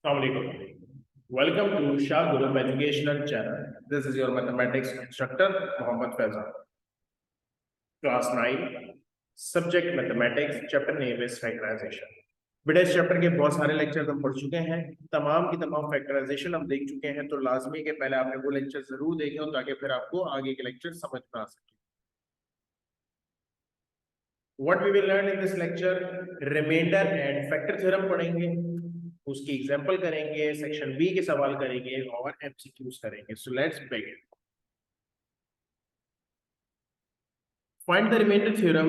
Assalamualaikum. Welcome to Shah Guru Educational Channel. This is your mathematics instructor Mohammad Faizan. Class 9, Subject Mathematics, Chapter name is Factorization. बेटा इस chapter के बहुत सारे lecture हम पढ़ चुके हैं, तमाम की तमाम फैक्टराइजेशन हम देख चुके हैं, तो लाजमी के पहले आपने वो लेक्चर जरूर देखे हो ताकि फिर आपको आगे के लेक्चर समझ में आ सके. What we will learn in this lecture, remainder and factor theorem पढ़ेंगे, उसकी एग्जांपल करेंगे, सेक्शन बी के सवाल करेंगे और एमसीक्यूज करेंगे. So let's begin. Find the remainder theorem,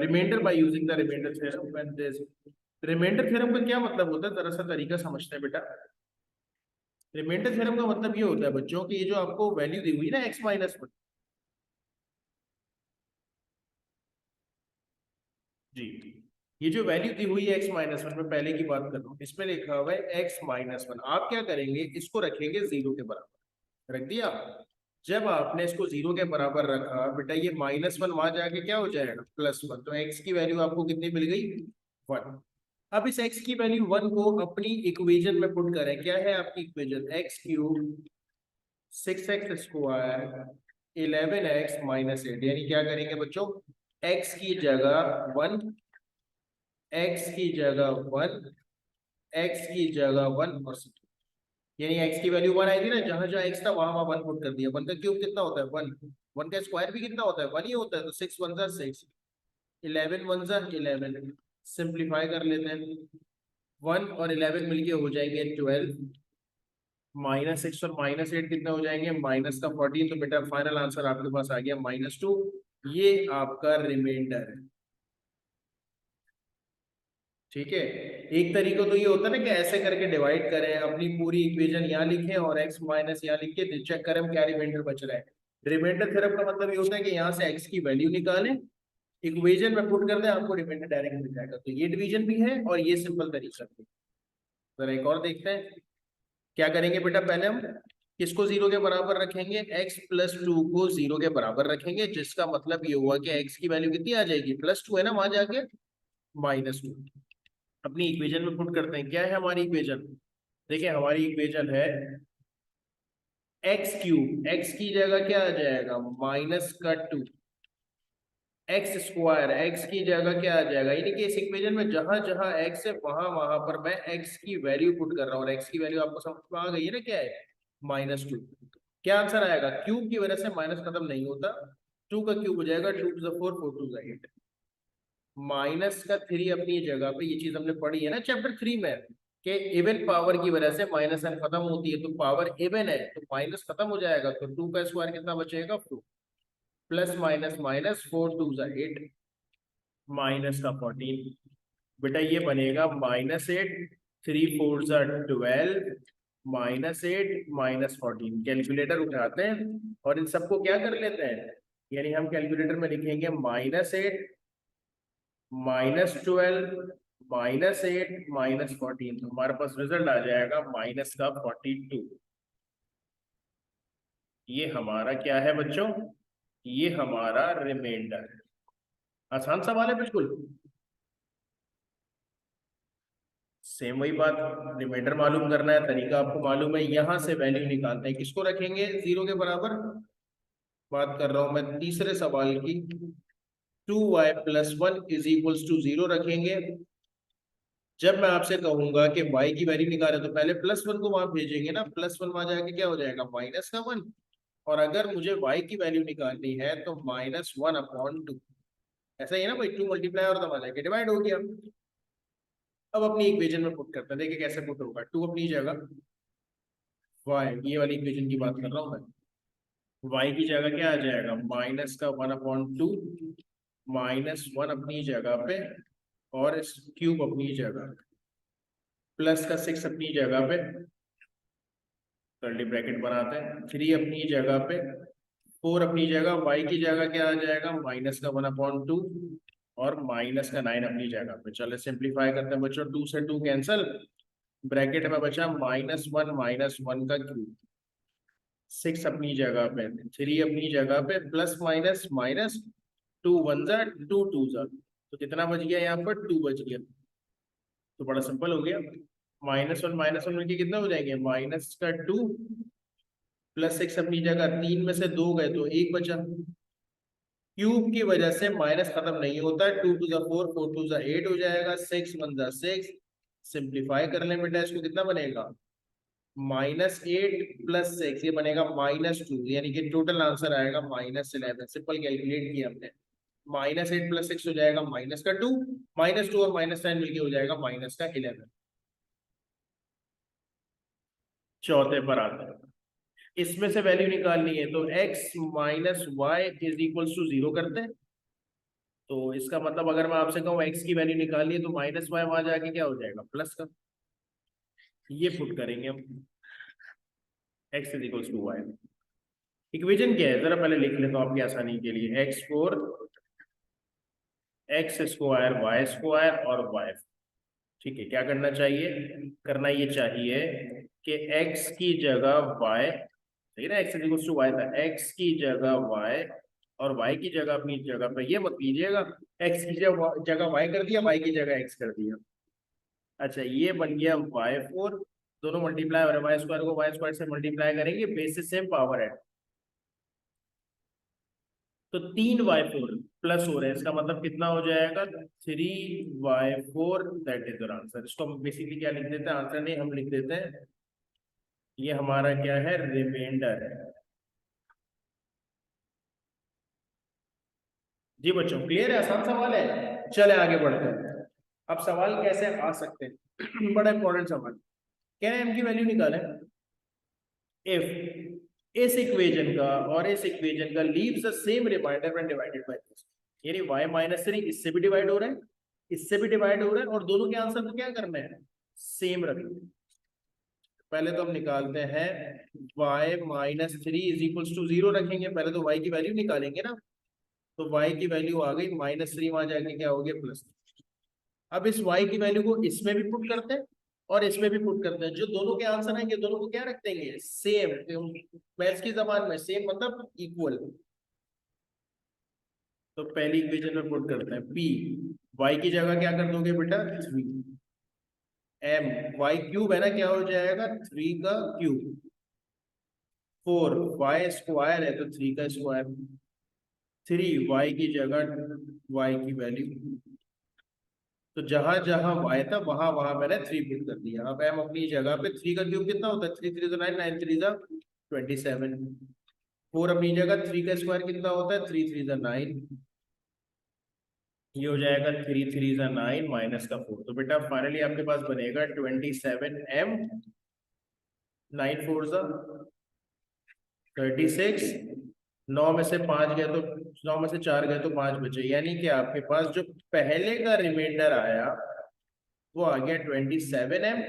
remainder by using the remainder theorem. When this remainder theorem का क्या मतलब होता है, जरा सा तरीका समझते हैं बेटा. रिमाइंडर थ्योरम का मतलब ये होता है बच्चों कि ये जो आपको वैल्यू दी हुई ना x माइनस वन, जी ये जो वैल्यू दी हुई है x माइनस वन, में पहले की बात कर रहा हूँ, इसमें लिखा हुआ है x माइनस वन. आप क्या करेंगे, इसको रखेंगे जीरो के बराबर. रख दिया. जब आपने इसको जीरो के बराबर रखा बेटा, ये माइनस वन वहां जाके क्या हो जाएगा, प्लस वन. तो x की वैल्यू आपको कितनी मिल गई, वन. अब इस x की वैल्यू वन को अपनी इक्वेशन में पुट करें. क्या है आपकी equation, x cube 6x square 11x minus 8. यानी क्या करेंगे बच्चों, x की जगह वन, x की जगह वन, x की जगह वन और 6. यानी x की वैल्यू वन आई थी ना, जहां जहां x था वहां वहां वन पुट कर दिया. वन का क्यूब कितना होता है, वन. वन का स्क्वायर भी कितना होता है, वन ही होता है. तो 6 वन जा 6, 11 वन जा 11. सिंप्लीफाई कर लेते हैं. 1 और 11 मिलके हो जाएंगे 12. माइनस 6 और माइनस 8 कितना हो जाएंगे, माइनस का 14. तो बेटा फाइनल आंसर आपके पास आ गया -2. ये आपका रिमाइंडर है. ठीक है. एक तरीका तो ये होता है ना कि ऐसे करके डिवाइड करें, अपनी पूरी इक्वेशन यहाँ लिखें और x माइनस यहाँ लिख के चेक करें क्या रिमाइंडर बच रहा है. रिमाइंडर थ्योरम का मतलब ये होता है कि यहाँ से x की वैल्यू निकालें, इक्वेशन में पुट कर दें, आपको रिमाइंडर डायरेक्ट मिल जाएगा. तो ये डिवीजन भी है और ये सिंपल तरीका भी. जरा एक और देखते हैं क्या करेंगे बेटा. पहले हम किसको जीरो के बराबर रखेंगे, x प्लस टू को जीरो के बराबर रखेंगे, जिसका मतलब ये हुआ कि x की वैल्यू कितनी आ जाएगी, +2 है ना, वहां जाके -2. अपनी इक्वेशन में पुट करते हैं. क्या है हमारी इक्वेशन, देखिए हमारी इक्वेशन है एक्स क्यूब, एक्स की जगह क्या आ जाएगा, माइनस का 2, एक्स स्क्वायर, एक्स की जगह क्या आ जाएगा. यानी कि इस इक्वेशन में जहां जहां एक्स है वहां वहां पर मैं एक्स की वैल्यू पुट कर रहा हूँ. और एक्स की वैल्यू आपको समझ में आ गई है ना, क्या है, -2. क्या आंसर आएगा, क्यूब की वजह से माइनस खत्म नहीं होता, 2 का क्यूब हो जाएगा 2 to the 4, 4 to the 8. Minus का 3 अपनी जगह पे, ये चीज हमने पढ़ी है ना चैप्टर 3 में, कि इवन पावर की वजह से माइनस एन खत्म होती है. तो पावर इवन है तो माइनस खत्म हो जाएगा. तो 2 का स्क्वायर कितना बचेगा, 4. Plus minus minus, 4 to the 8, minus का 14. बेटा ये बनेगा -8, 3 4 जा 12, -8 -14. कैलकुलेटर उठाते हैं और इन सबको क्या कर लेते हैं, यानी हम कैलकुलेटर में लिखेंगे -8 -12 -8 -14. तो हमारे पास रिजल्ट आ जाएगा माइनस का 42. ये हमारा क्या है बच्चों, ये हमारा रिमाइंडर है. आसान सवाल है बिल्कुल. सेम वही बात, रिमाइंडर मालूम करना है, तरीका आपको मालूम है. यहां से वैल्यू निकालते हैं, किसको रखेंगे जीरो के बराबर. बात कर रहा हूं मैं तीसरे सवाल की. 2y + 1 = 0 रखेंगे. जब मैं आपसे कहूंगा कि y की वैल्यू निकाले तो पहले +1 को वहां भेजेंगे ना, +1 वहां जाके क्या हो जाएगा, -1. और अगर मुझे y की वैल्यू निकालनी है तो -1/2. ऐसा ही है ना भाई, 2 मल्टीप्लाई और दबा जाके डिवाइड हो गया. अब अपनी इक्वेशन में पुट करते हैं, देखिए कैसे पुट होगा. 2 अपनी जगह, y ये वाली इक्वेशन की बात कर रहा हूं मैं, y की जगह क्या आ जाएगा, माइनस का 1/2, -1 अपनी जगह पे और इस क्यूब अपनी जगह, प्लस का 6 अपनी जगह पे, कर्ली ब्रैकेट बनाते हैं, 3 अपनी जगह पे, 4 अपनी जगह, y की जगह क्या आ जाएगा, माइनस का 1/2 और माइनस का 9 अपनी जगह पे. चलो सिंप्लीफाई करते हैं बच्चों, 2 से 2 कैंसल, ब्रैकेट में बचा -1 का क्यूब, 6 अपनी जगह पे, 3 अपनी जगह पे, प्लस माइनस माइनस, 2 1 जा 2 2 जा, तो कितना बच गया यहाँ पर, 2 बच गया. तो बड़ा सिंपल हो गया. माइनस वन मिलके कितना हो जाएंगे, माइनस का 2 प्लस 6 अपनी जगह, 3 में से 2 गए तो 1 बचा। क्यूब की वजह से माइनस खत्म नहीं होता, 2 टू द 4, 4 टू द 8 हो जाएगा, 6 1 द 6। सिंप्लीफाई कर लें बेटा इसको, कितना बनेगा, -8 + 6, ये बनेगा -2, यानी कि टोटल आंसर आएगा -11। सिंपल कैलकुलेट किया हमने, -8 + 6 हो जाएगा माइनस का 2, -2 और -9 मिलके हो जाएगा -11। चौथे पर आते हैं, इसमें से वैल्यू निकालनी है, तो x - y = 0 करते हैं। तो इसका मतलब अगर मैं आपसे कहूँ x की वैल्यू निकालनी है, तो -y वहां जाके क्या हो जाएगा, प्लस का। ये पुट करेंगे हम, x = y। इक्वेशन क्या है, जरा पहले लिख लेता हूँ आपकी आसानी के लिए, x4 x² y² और y। ठीक है, क्या करना चाहिए, करना ये चाहिए कि x की जगह y, सही ना, x = y था, x की जगह y और y की जगह अपनी जगह पे, ये मत कीजिएगा x की जगह y कर दिया, y की जगह x कर दिया। अच्छा, ये बन गया y4, दोनों मल्टीप्लाई हो रहा है, y² को y² से मल्टीप्लाई करेंगे, बेसिस सेम पावर है, तो 3y4 प्लस हो रहा है, इसका मतलब कितना हो जाएगा, 3y4, that is your answer. इसको हम बेसिकली क्या लिख देते हैं, आंसर नहीं, हम लिख देते हैं ये हमारा क्या है, रिमाइंडर है। जी बच्चों, क्लियर है, आसान सवाल है। चले आगे बढ़ते हैं। अब सवाल कैसे आ सकते हैं बड़ा इंपॉर्टेंट सवाल, कह रहे हैं m की वैल्यू निकालें इफ इस इक्वेशन का और इस इक्वेशन का leaves the same remainder when divided by this, यानी y-3 इससे भी डिवाइड हो रहा है, इससे भी डिवाइड हो रहा है, और दोनों के आंसर को क्या करना है, सेम रखना है। पहले तो हम निकालते हैं y-3 = 0 रखेंगे, पहले तो y की वैल्यू निकालेंगे ना, तो y की वैल्यू आ गई -3, वहां जाके क्या हो गया, प्लस। अब इस y की वैल्यू को इसमें भी पुट करते हैं और इसमें भी पुट करते हैं, जो दोनों के आंसर आएंगे दोनों को क्या रख देंगे, सेम। मैथ्स की जबान में सेम मतलब इक्वल। तो पहली इक्वेशन में पुट करते हैं p, y की जगह क्या कर दोगे बेटा, 3, m, y³ है ना, क्या हो जाएगा, 3 का क्यूब, 4 y² है तो 3 का स्क्वायर, 3 y की जगह y की वैल्यू, तो जहां जहां y था वहां वहां मैंने 3 पुट कर दिया। अब m अपनी जगह पे, 3 का क्यूब कितना होता है, 3 3 9, 9 3 27, 4 अपनी जगह, 3 का स्क्वायर कितना होता है, 3 3 9, ये हो जाएगा 3 3 9 माइनस का 4, तो बेटा फाइनली आपके पास बनेगा 27m, 9 4 36, 9 में से 5 गए तो 9 में से 4 गए तो 5 बचे, यानी कि आपके पास जो पहले का रिमाइंडर आया वो आ गया 27m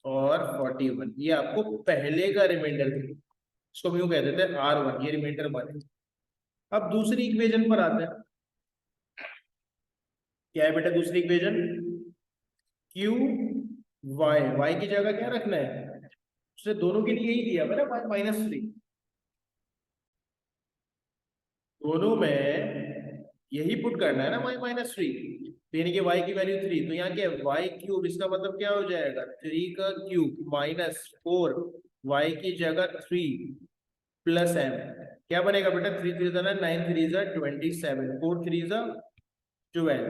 और 41, ये आपको पहले का रिमाइंडर, इसको हम यूं कह देते हैं R1, ये रिमाइंडर बने। अब दूसरी इक्वेशन पर आते हैं, क्या है बेटा दूसरी इक्वेशन, क्यू y की जगह क्या रखना है, उसने दोनों के लिए ही दिया बेटा -3, दोनों में यही पुट करना है ना, y-3, तो यानी कि y की वैल्यू 3, तो यहाँ क्या है, y³, इसका मतलब क्या हो जाएगा, 3 का क्यूब -4, y की जगह 3 प्लस m, क्या बनेगा बेटा, 3 3 9 3 27, 4 3 12,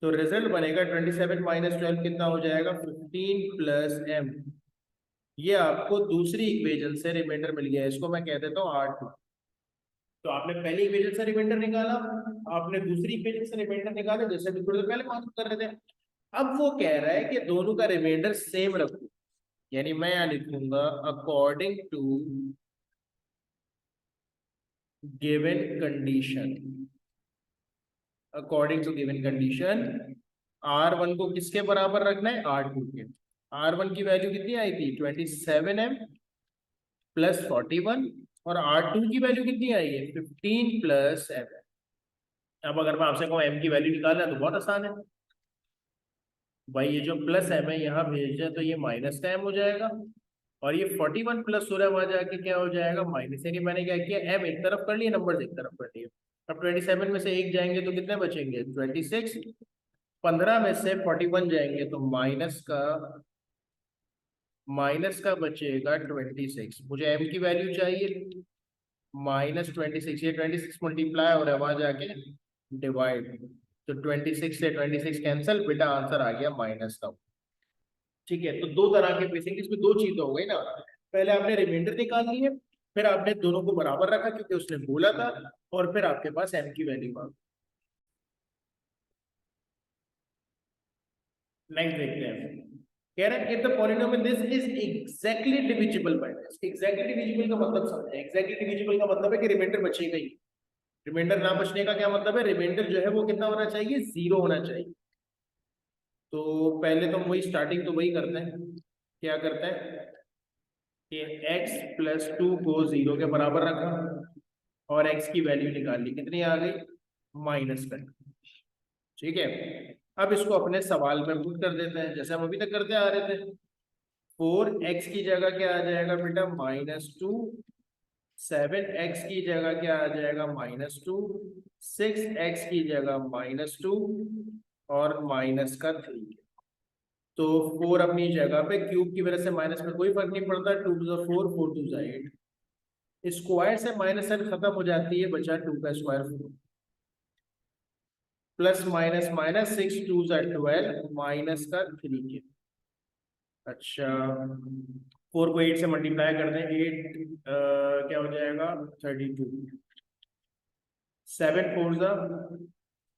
तो रिजल्ट बनेगा 27 - 12 कितना हो जाएगा, 15 प्लस m। ये आपको दूसरी इक्वेशन से रिमाइंडर मिल गया, इसको मैं कह देता हूँ R2। तो आपने पहली इक्वेशन से रिमाइंडर निकाला, आपने दूसरी इक्वेशन से रिमाइंडर निकाला, जैसे भी थोड़ी देर पहले बात कर रहे थे। अब वो कह रहा है कि दोनों का रिमाइंडर सेम रखो, यानी मैं यहां लिखूंगा according to given condition, according to given condition R1 को किसके बराबर रखना है, R2 के। R1 की वैल्यू कितनी आई थी, 27m + 41, और R2 की वैल्यू कितनी आई है, 15 + m। अब अगर मैं आपसे कहूँ m की वैल्यू निकालना है तो बहुत आसान है भाई, ये जो प्लस m है यहाँ भेज दिया तो ये माइनस का m हो जाएगा, और ये 41 प्लस हो रहा है वहां जाके क्या हो जाएगा, माइनस, यानी मैंने क्या किया, m एक तरफ कर लिया, नंबर एक तरफ कर लिया। अब 27 में से एक जाएंगे तो कितने बचेंगे, 26, 15 में से 41 जाएंगे तो माइनस का माइनस का बचेगा 26, मुझे m की वैल्यू चाहिए -26, ये 26 मल्टीप्लाई हो रहा है वहां जाके डिवाइड, तो 26 से 26 कैंसिल, बेटा आंसर आ गया माइनस का। ठीक है, तो दो तरह के बेसिकली इसमें दो चीजें हो गई ना, पहले आपने रिमाइंडर निकाल ली है, फिर आपने दोनों को बराबर रखा क्योंकि उसने बोला था, और फिर आपके पास m की वैल्यू आ। नेक्स्ट देखते हैं, कह रहा है if the polynomial this is exactly divisible by this। exactly divisible का मतलब समझे, exactly divisible का मतलब है कि रिमाइंडर बचेगा ही, रिमाइंडर ना बचने का क्या मतलब है, रिमाइंडर जो है वो कितना होना चाहिए, 0 होना चाहिए। तो पहले तो वही स्टार्टिंग तो वही करते हैं, क्या करते हैं कि x प्लस 2 को 0 के बराबर रखा और x की वैल्यू निकाल ली, कितनी आ गई माइनस कर। ठीक है, अब इसको अपने सवाल में पुट कर देते हैं जैसे हम अभी तक करते आ रहे थे। 4x की जगह क्या आ जाएगा बेटा -2, 7x की जगह क्या आ जाएगा -2, 6x की जगह -2 और माइनस का 3। तो 4 अपनी जगह पे, क्यूब की वजह से माइनस में कोई फर्क नहीं पड़ता, 2 टू 4, 4 टू 8, स्क्वायर से माइनस साइन खत्म हो जाती है, बचा 2 का square 4, plus minus minus 6 to 12 minus का 3 के। अच्छा, 4 को 8 से मल्टीप्लाई कर दें, 8 क्या हो जाएगा 32, 7 4 जा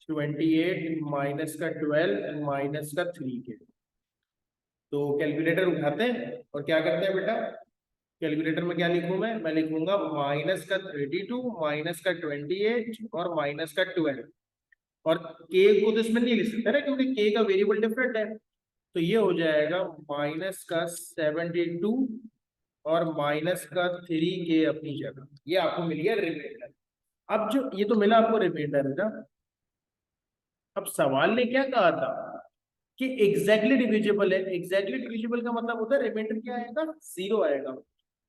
28 माइनस का 12 माइनस का 3 के। तो कैलकुलेटर उठाते हैं और क्या करते हैं बेटा, कैलकुलेटर में क्या लिखूं मैं लिखूंगा माइनस का 32 माइनस का 28 और माइनस का 12, और के को तो इसमें नहीं लिख सकते ना क्योंकि के का वेरिएबल डिफरेंट है, तो ये हो जाएगा माइनस का 72 और माइनस का 3 के अपनी जगह, ये आपको मिल गया रिमाइंडर। अब जो ये तो मिला आपको रिमाइंडर है ना, अब सवाल ने क्या कहा था कि एग्जैक्टली डिविजिबल है, एग्जैक्टली डिविजिबल का मतलब होता है रिमाइंडर क्या आएगा, 0 आएगा।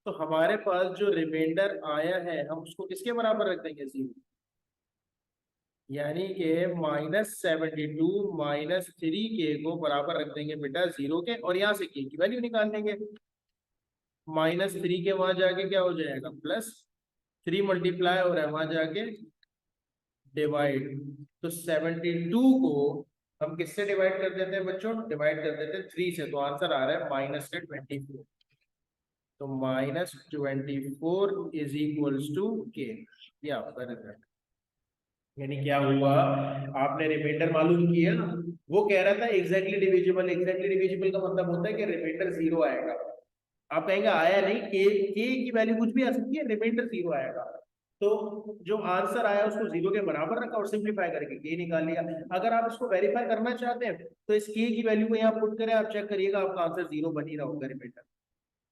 तो हमारे पास जो रिमाइंडर आया है हम उसको किसके बराबर रख देंगे, 0, यानी कि -72 -3 के को बराबर रख देंगे बेटा 0 के, और यहाँ से के की वैल्यू निकाल देंगे, -3 के वहां जाके क्या हो जाएगा +3 मल्टीप्लाई हो रहा है वहां जाके डिवाइड, तो 72 को हम किससे डिवाइड कर देते हैं बच्चों, डिवाइड कर देते हैं 3 से, तो आंसर आ रहा है -24, तो -24 इज इक्वल्स टू के, ये आपका रिजल्ट। यानी क्या हुआ, आपने रिमाइंडर मालूम किया, वो कह रहा था एग्जैक्टली डिविजिबल, एग्जैक्टली डिविजिबल का मतलब होता है कि रिमाइंडर 0 आएगा। आप कहेंगे आया नहीं, के की वैल्यू कुछ भी आ सकती है, रिमाइंडर 0 आएगा। तो जो आंसर आया उसको 0 के बराबर रखा और सिंप्लीफाई करके के निकाल लिया। अगर आप इसको वेरीफाई करना चाहते हैं तो इस के की वैल्यू को यहाँ पुट करें, आप चेक करिएगा आपका आंसर 0 बन ही रहा होगा रिमाइंडर।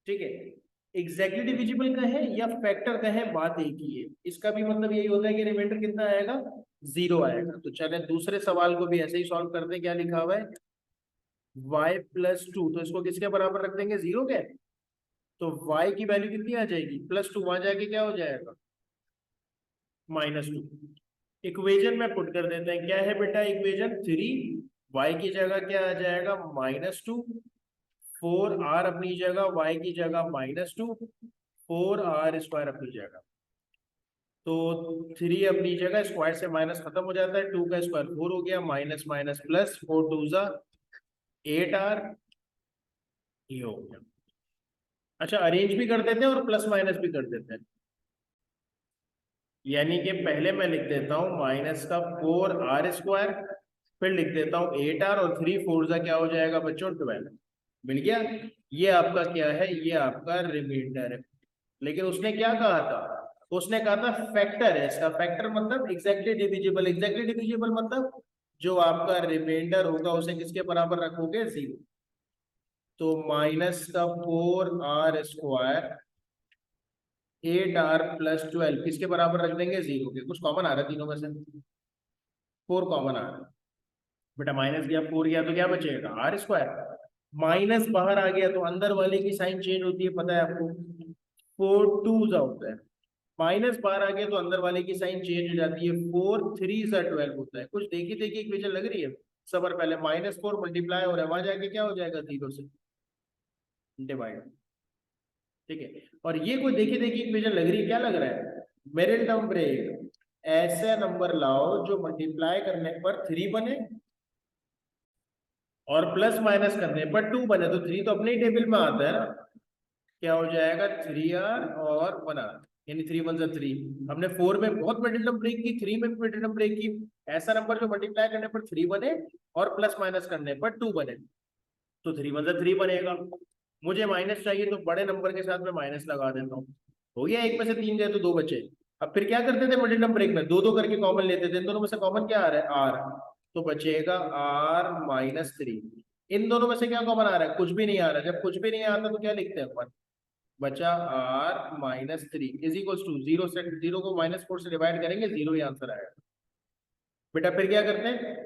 ठीक है, एग्जैक्टली डिविजिबल का है या फैक्टर का है बात एक ही है, इसका भी मतलब यही होता है कि रिमाइंडर कितना आएगा, 0 आएगा। तो चले दूसरे सवाल को भी ऐसे ही सॉल्व करते हैं, क्या लिखा हुआ है y+2, तो इसको किसके बराबर रख देंगे, 0 के, तो y की वैल्यू कितनी आ जाएगी +2, वहां जाके क्या हो जाएगा -2। इक्वेशन में पुट कर देते हैं, क्या है बेटा इक्वेशन 3, y की जगह क्या आ जाएगा -2, 4r अपनी जगह, y की जगह -2, 4r² अपनी जगह, तो 3 अपनी जगह, स्क्वायर से माइनस खत्म हो जाता है, 2 का स्क्वायर 4 हो गया, माइनस माइनस प्लस, 4 2 जा 8r, ये हो गया। अच्छा, अरेंज भी कर देते हैं और प्लस माइनस भी कर देते हैं, यानी कि पहले मैं लिख देता हूँ माइनस का 4r², फिर लिख देता हूँ 8r, और 3 4 जा क्या हो जाएगा बच्चों 12, मिल गया। ये आपका क्या है, ये आपका रिमाइंडर है। लेकिन उसने क्या कहा था, उसने कहा था फैक्टर है इसका, फैक्टर मतलब एग्जैक्टली डिविजिबल, एग्जैक्टली डिविजिबल मतलब जो आपका रिमाइंडर होगा उसे किसके बराबर रखोगे, 0। तो माइनस का 4r², 8r+12 किसके बराबर रख देंगे, 0 के। कुछ कॉमन आ रहा है तीनों में से, 4 कॉमन आ रहा है बेटा, माइनस गया 4 गया तो क्या बचेगा r², माइनस बाहर आ गया तो अंदर वाले की साइन चेंज होती है, पता है आपको, 4 2 होता है, माइनस बाहर आ गया तो अंदर वाले की साइन चेंज हो जाती है, 4 3 12 होता है। कुछ देखी देखी इक्वेशन लग रही है, सबर पहले -4 मल्टीप्लाई हो रहा है वहां जाके क्या हो जाएगा 0 से, डिवाइड, ठीक है। और ये कोई देखिए देखिए इक्वेशन लग रही है, क्या लग रहा है, मेरिल टर्म ब्रेक, ऐसे नंबर लाओ जो मल्टीप्लाई करने पर 3 बने और प्लस माइनस करने पर 2 बने। तो 3 तो अपने ही टेबल में आता है ना, क्या हो जाएगा 3r और 1r, यानी 3 1 3। हमने 4 में बहुत मिडिल टर्म ब्रेक की, 3 में भी मिडिल टर्म ब्रेक की। ऐसा नंबर जो मल्टीप्लाई करने पर 3 बने और प्लस माइनस करने पर 2 बने, तो 3 1 3 बनेगा। मुझे माइनस चाहिए तो बड़े नंबर के साथ में माइनस लगा देता हूँ, हो गया। एक में से 3 गए तो 2 बचे। अब फिर क्या करते थे मिडिल टर्म ब्रेक में, दो दो करके कॉमन लेते थे। इन दोनों में से कॉमन क्या आ रहा है, आर, तो बचेगा r-3। इन दोनों में से क्या कॉमन आ रहा है, कुछ भी नहीं आ रहा। जब कुछ भी नहीं आता तो क्या लिखते हैं अपन, बचा r-3 इज इक्वल टू 0 से 0 को -4 से डिवाइड करेंगे, 0 ही आंसर आएगा। बेटा फिर क्या करते हैं,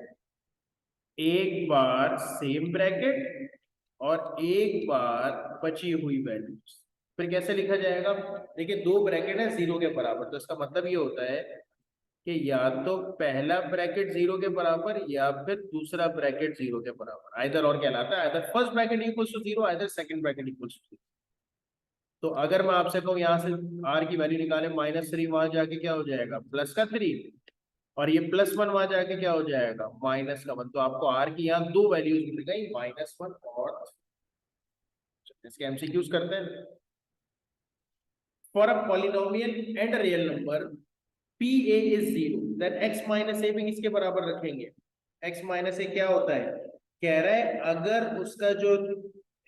एक बार सेम ब्रैकेट और एक बार बची हुई वैल्यूज। फिर कैसे लिखा जाएगा, देखिए दो ब्रैकेट है 0 के बराबर, तो इसका मतलब ये होता है कि या तो पहला ब्रैकेट 0 के बराबर या फिर दूसरा ब्रैकेट 0 के बराबर, आइदर और कहलाता है। Either first bracket equals to 0, either second bracket equals to 0। तो अगर मैं आपसे कहूँ यहाँ से r की वैल्यू निकाले, -3 वहां जाके क्या हो जाएगा, +3, और ये +1 वहां जाके क्या हो जाएगा, -1। तो आपको r की यहाँ दो वैल्यूज मिल गई, -1 और इसके एमसीक्यूज करते हैं। For a polynomial and real number pa is 0, then x minus a भी किसके बराबर रखेंगे, x minus a क्या होता है, कह रहा है अगर उसका जो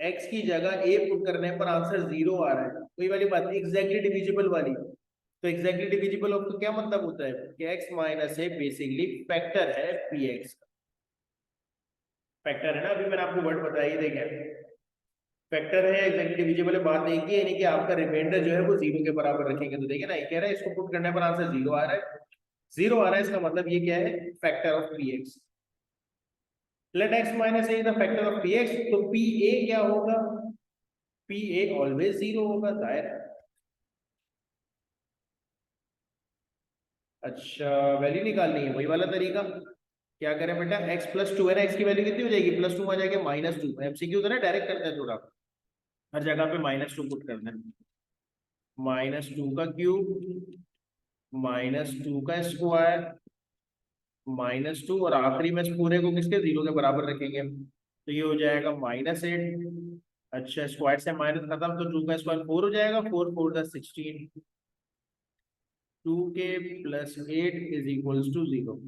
x की जगह a पुट करने पर आंसर 0 आ रहा है, वही वाली बात एग्जैक्टली डिविजिबल वाली। तो एग्जैक्टली डिविजिबल ऑफ का क्या मतलब होता है कि x minus a basically factor है px का, फैक्टर है ना। अभी मैंने आपको वर्ड बताया, ये देखें फैक्टर है, एग्जैक्टली डिविजिबल है, बात एक ही है, यानी कि आपका रिमाइंडर जो है वो 0 के बराबर रखेंगे। तो देखिए ना, ये कह रहा है इसको पुट करने पर आंसर 0 आ रहा है, 0 आ रहा है, इसका मतलब ये क्या है, factor of px। Let x minus a the factor of px, तो pa क्या होगा, pa ऑलवेज 0 होगा, जाहिर है। अच्छा, वैल्यू निकालनी है, वही वाला तरीका। क्या करें बेटा, x प्लस 2 है ना, x की वैल्यू कितनी हो जाएगी, +2 आ जाएगी, -2। एमसीक्यू तो ना डायरेक्ट करते हैं, थोड़ा हर जगह पे -2 पुट कर दें। -2 का क्यूब, -2 का स्क्वायर, -2, और आखिरी में इस पूरे को किसके 0 के बराबर रखेंगे, तो ये हो जाएगा -8। अच्छा, स्क्वायर से माइनस खत्म, तो 2 का स्क्वायर 4 हो जाएगा, 4 4 the 16, 2k + 8 is equals to 0।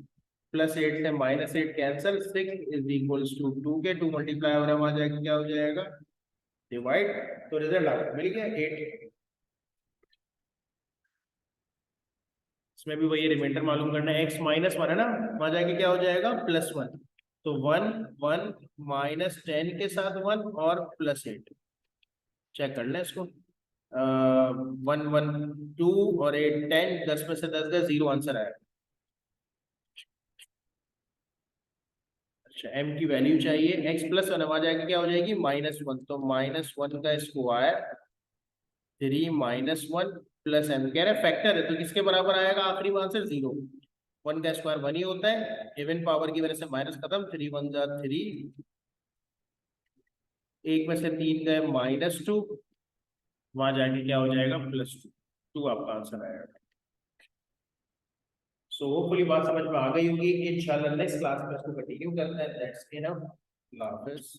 +8 से -8 cancel, 6 is equals to 2k, 2 multiply हो रहा है वहां जाके क्या हो जाएगा, डिवाइड। तो रिजल्ट आपको मिल गया 8। इसमें भी वही रिमाइंडर मालूम करना है, x -1 है ना, वहां जाके क्या हो जाएगा, +1। तो 1 1 -10 के साथ 1 और +8, चेक कर लें इसको। 1 1 2 और 8 10, 10 में से 10 गए, 0 आंसर आया। अच्छा, m की वैल्यू चाहिए, x +1 वहां जाके क्या हो जाएगी, -1। तो -1 का स्क्वायर 3 -1 प्लस m, कह रहे फैक्टर है तो किसके बराबर आएगा, आखिरी में आंसर 0। 1 का स्क्वायर 1 ही होता है, इवन पावर की वजह से माइनस खत्म, 3 1 जा 3, एक में से 3 गए, -2, वहां जाके क्या हो जाएगा, +2। 2 आपका आंसर आएगा। सो होपफुली बात समझ में आ गई होगी। इंशाल्लाह नेक्स्ट क्लास में इसको कंटिन्यू करते हैं। That's enough. अल्लाह हाफिज़।